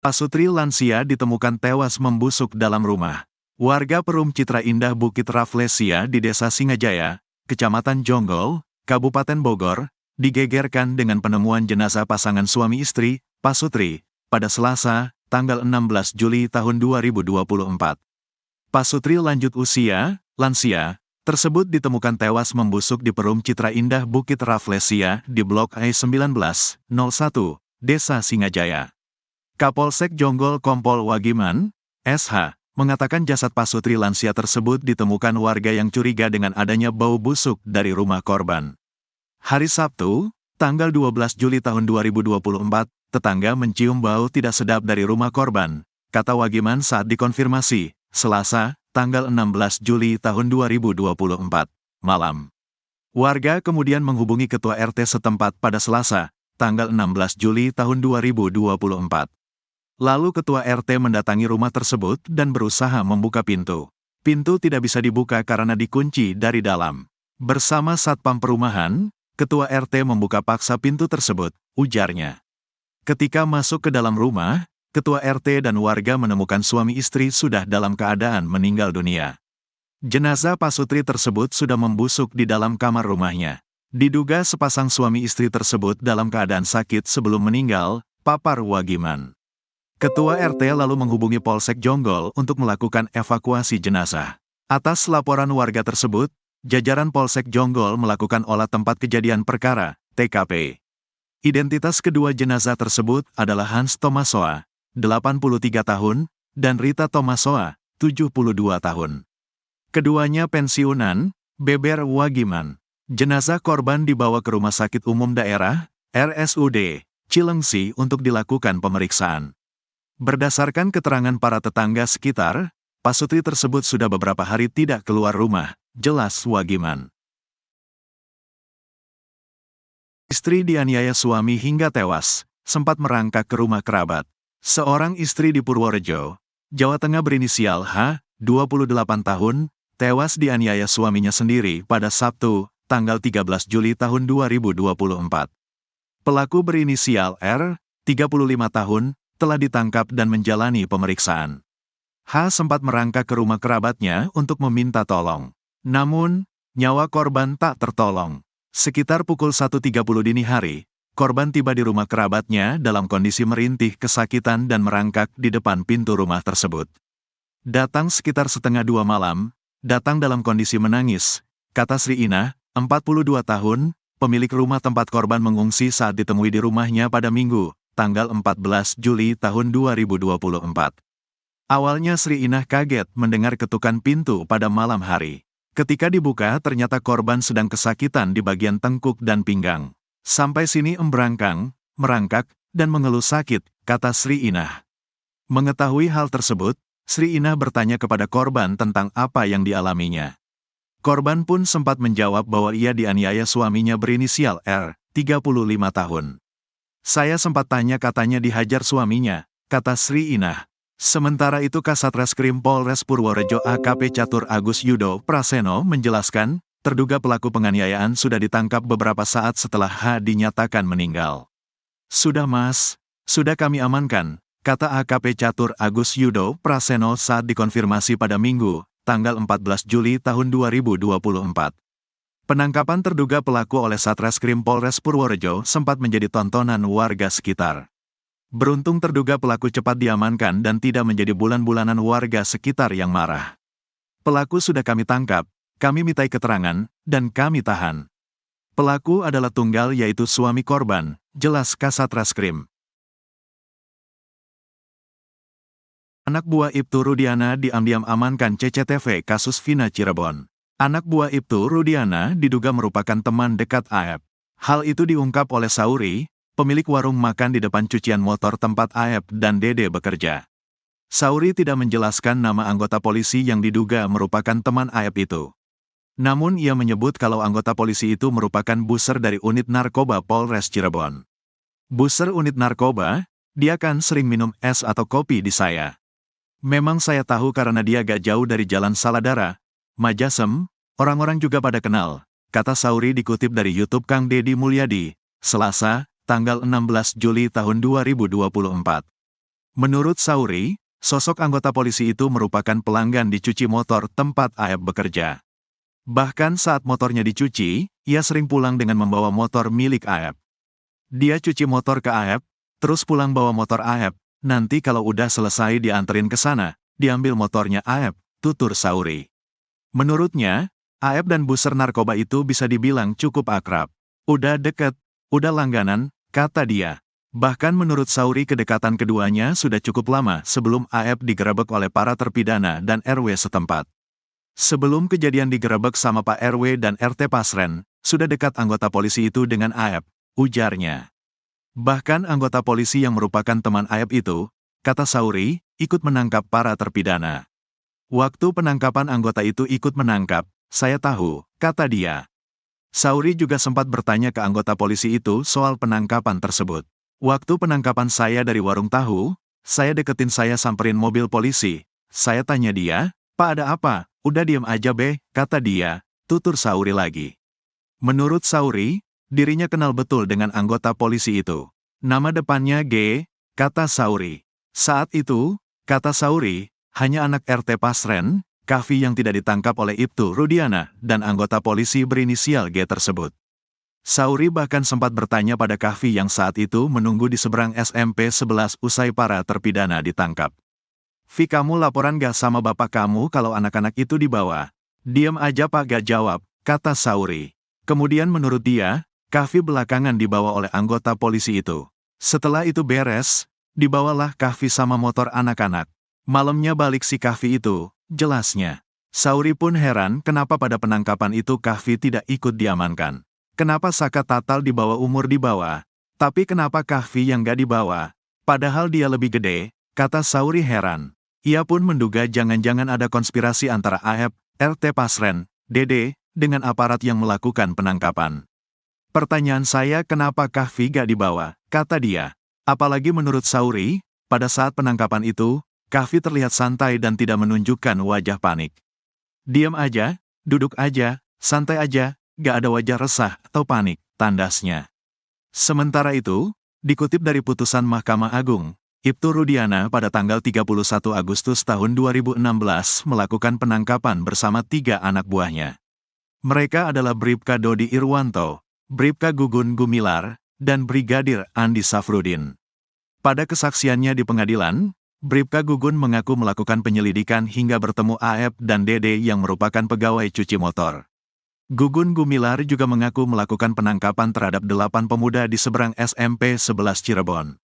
Pasutri lansia ditemukan tewas membusuk dalam rumah. Warga Perum Citra Indah Bukit Rafflesia di Desa Singajaya, Kecamatan Jonggol, Kabupaten Bogor, digegerkan dengan penemuan jenazah pasangan suami istri, Pasutri, pada Selasa, tanggal 16 Juli tahun 2024. Pasutri lanjut usia, lansia, tersebut ditemukan tewas membusuk di Perum Citra Indah Bukit Rafflesia di Blok A19, 01, Desa Singajaya. Kapolsek Jonggol Kompol Wagiman, SH, mengatakan jasad Pasutri lansia tersebut ditemukan warga yang curiga dengan adanya bau busuk dari rumah korban. Hari Sabtu, tanggal 12 Juli tahun 2024, tetangga mencium bau tidak sedap dari rumah korban, kata Wagiman saat dikonfirmasi, Selasa, tanggal 16 Juli tahun 2024, malam. Warga kemudian menghubungi Ketua RT setempat pada Selasa, tanggal 16 Juli tahun 2024. Lalu Ketua RT mendatangi rumah tersebut dan berusaha membuka pintu. Pintu tidak bisa dibuka karena dikunci dari dalam. Bersama Satpam Perumahan, Ketua RT membuka paksa pintu tersebut, ujarnya. Ketika masuk ke dalam rumah, Ketua RT dan warga menemukan suami istri sudah dalam keadaan meninggal dunia. Jenazah Pasutri tersebut sudah membusuk di dalam kamar rumahnya. Diduga sepasang suami istri tersebut dalam keadaan sakit sebelum meninggal, papar Wagiman. Ketua RT lalu menghubungi Polsek Jonggol untuk melakukan evakuasi jenazah. Atas laporan warga tersebut, jajaran Polsek Jonggol melakukan olah tempat kejadian perkara, TKP. Identitas kedua jenazah tersebut adalah Hans Tomasoa, 83 tahun, dan Rita Tomasoa, 72 tahun. Keduanya pensiunan, beber Wagiman. Jenazah korban dibawa ke Rumah Sakit Umum Daerah, RSUD, Cilengsi untuk dilakukan pemeriksaan. Berdasarkan keterangan para tetangga sekitar, Pasutri tersebut sudah beberapa hari tidak keluar rumah, jelas Wagiman. Istri dianiaya suami hingga tewas, sempat merangkak ke rumah kerabat. Seorang istri di Purworejo, Jawa Tengah berinisial H, 28 tahun, tewas dianiaya suaminya sendiri pada Sabtu, tanggal 13 Juli tahun 2024. Pelaku berinisial R, 35 tahun, telah ditangkap dan menjalani pemeriksaan. H sempat merangkak ke rumah kerabatnya untuk meminta tolong. Namun, nyawa korban tak tertolong. Sekitar pukul 1.30 dini hari, korban tiba di rumah kerabatnya dalam kondisi merintih kesakitan dan merangkak di depan pintu rumah tersebut. Datang sekitar setengah 2 malam, datang dalam kondisi menangis, kata Sri Inah, 42 tahun, pemilik rumah tempat korban mengungsi saat ditemui di rumahnya pada Minggu, tanggal 14 Juli tahun 2024. Awalnya Sri Inah kaget mendengar ketukan pintu pada malam hari. Ketika dibuka ternyata korban sedang kesakitan di bagian tengkuk dan pinggang. Sampai sini embrangkang, merangkak, dan mengeluh sakit, kata Sri Inah. Mengetahui hal tersebut, Sri Inah bertanya kepada korban tentang apa yang dialaminya. Korban pun sempat menjawab bahwa ia dianiaya suaminya berinisial R, 35 tahun. Saya sempat tanya katanya dihajar suaminya, kata Sri Inah. Sementara itu Kasat Reskrim Polres Purworejo AKP Catur Agus Yudo Praseno menjelaskan, terduga pelaku penganiayaan sudah ditangkap beberapa saat setelah H dinyatakan meninggal. Sudah Mas, sudah kami amankan, kata AKP Catur Agus Yudo Praseno saat dikonfirmasi pada Minggu, tanggal 14 Juli tahun 2024. Penangkapan terduga pelaku oleh Satreskrim Polres Purworejo sempat menjadi tontonan warga sekitar. Beruntung terduga pelaku cepat diamankan dan tidak menjadi bulan-bulanan warga sekitar yang marah. Pelaku sudah kami tangkap, kami mintai keterangan, dan kami tahan. Pelaku adalah tunggal yaitu suami korban, jelas Kasat Reskrim. Anak buah Ibtu Rudiana diam-diam amankan CCTV kasus Vina Cirebon. Anak buah Ibtu Rudiana diduga merupakan teman dekat AF. Hal itu diungkap oleh Sauri, pemilik warung makan di depan cucian motor tempat AF dan Dede bekerja. Sauri tidak menjelaskan nama anggota polisi yang diduga merupakan teman AF itu. Namun ia menyebut kalau anggota polisi itu merupakan buser dari unit narkoba Polres Cirebon. Buser unit narkoba, dia kan sering minum es atau kopi di saya. Memang saya tahu karena dia gak jauh dari Jalan Saladara, Majasem, orang-orang juga pada kenal, kata Sauri dikutip dari YouTube Kang Deddy Mulyadi, Selasa, tanggal 16 Juli tahun 2024. Menurut Sauri, sosok anggota polisi itu merupakan pelanggan di cuci motor tempat Aep bekerja. Bahkan saat motornya dicuci, ia sering pulang dengan membawa motor milik Aep. Dia cuci motor ke Aep, terus pulang bawa motor Aep, nanti kalau udah selesai dianterin ke sana, diambil motornya Aep, tutur Sauri. Menurutnya, Aep dan buser narkoba itu bisa dibilang cukup akrab. Udah deket, udah langganan, kata dia. Bahkan menurut Sauri kedekatan keduanya sudah cukup lama sebelum Aep digerebek oleh para terpidana dan RW setempat. Sebelum kejadian digerebek sama Pak RW dan RT Pasren, sudah dekat anggota polisi itu dengan Aep, ujarnya. Bahkan anggota polisi yang merupakan teman Aep itu, kata Sauri, ikut menangkap para terpidana. Waktu penangkapan anggota itu ikut menangkap, saya tahu, kata dia. Sauri juga sempat bertanya ke anggota polisi itu soal penangkapan tersebut. Waktu penangkapan saya dari warung tahu, saya deketin saya samperin mobil polisi. Saya tanya dia, Pak ada apa? Udah diem aja be, kata dia, tutur Sauri lagi. Menurut Sauri, dirinya kenal betul dengan anggota polisi itu. Nama depannya G, kata Sauri. Saat itu, kata Sauri, hanya anak RT Pasren, Kahfi yang tidak ditangkap oleh Ibtu Rudiana, dan anggota polisi berinisial G tersebut. Sauri bahkan sempat bertanya pada Kahfi yang saat itu menunggu di seberang SMP 11 usai para terpidana ditangkap. Vi kamu laporan gak sama bapak kamu kalau anak-anak itu dibawa? Diam aja pak gak jawab, kata Sauri. Kemudian menurut dia, Kahfi belakangan dibawa oleh anggota polisi itu. Setelah itu beres, dibawalah Kahfi sama motor anak-anak. Malamnya balik si Kahfi itu, jelasnya. Sauri pun heran kenapa pada penangkapan itu Kahfi tidak ikut diamankan. Kenapa Saka Tatal dibawa umur dibawa, tapi kenapa Kahfi yang gak dibawa? Padahal dia lebih gede, kata Sauri heran. Ia pun menduga jangan-jangan ada konspirasi antara Aep, RT Pasren, Dede, dengan aparat yang melakukan penangkapan. Pertanyaan saya kenapa Kahfi gak dibawa, kata dia. Apalagi menurut Sauri, pada saat penangkapan itu, Kahfi terlihat santai dan tidak menunjukkan wajah panik. Diam aja, duduk aja, santai aja, gak ada wajah resah atau panik, tandasnya. Sementara itu, dikutip dari putusan Mahkamah Agung, Ibtu Rudiana pada tanggal 31 Agustus tahun 2016 melakukan penangkapan bersama 3 anak buahnya. Mereka adalah Bribka Dodi Irwanto, Bribka Gugun Gumilar, dan Brigadir Andi Safrudin. Pada kesaksiannya di pengadilan, Bribka Gugun mengaku melakukan penyelidikan hingga bertemu Aep dan Dede yang merupakan pegawai cuci motor. Gugun Gumilar juga mengaku melakukan penangkapan terhadap 8 pemuda di seberang SMP 11 Cirebon.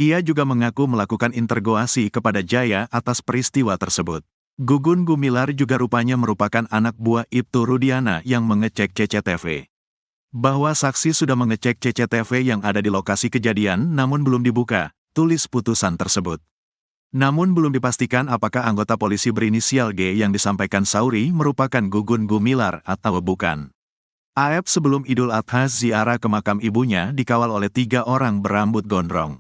Ia juga mengaku melakukan interogasi kepada Jaya atas peristiwa tersebut. Gugun Gumilar juga rupanya merupakan anak buah Ibtu Rudiana yang mengecek CCTV. Bahwa saksi sudah mengecek CCTV yang ada di lokasi kejadian namun belum dibuka, tulis putusan tersebut. Namun belum dipastikan apakah anggota polisi berinisial G yang disampaikan Sauri merupakan Gugun Gumilar atau bukan. Aep sebelum Idul Adha ziarah ke makam ibunya dikawal oleh 3 orang berambut gondrong.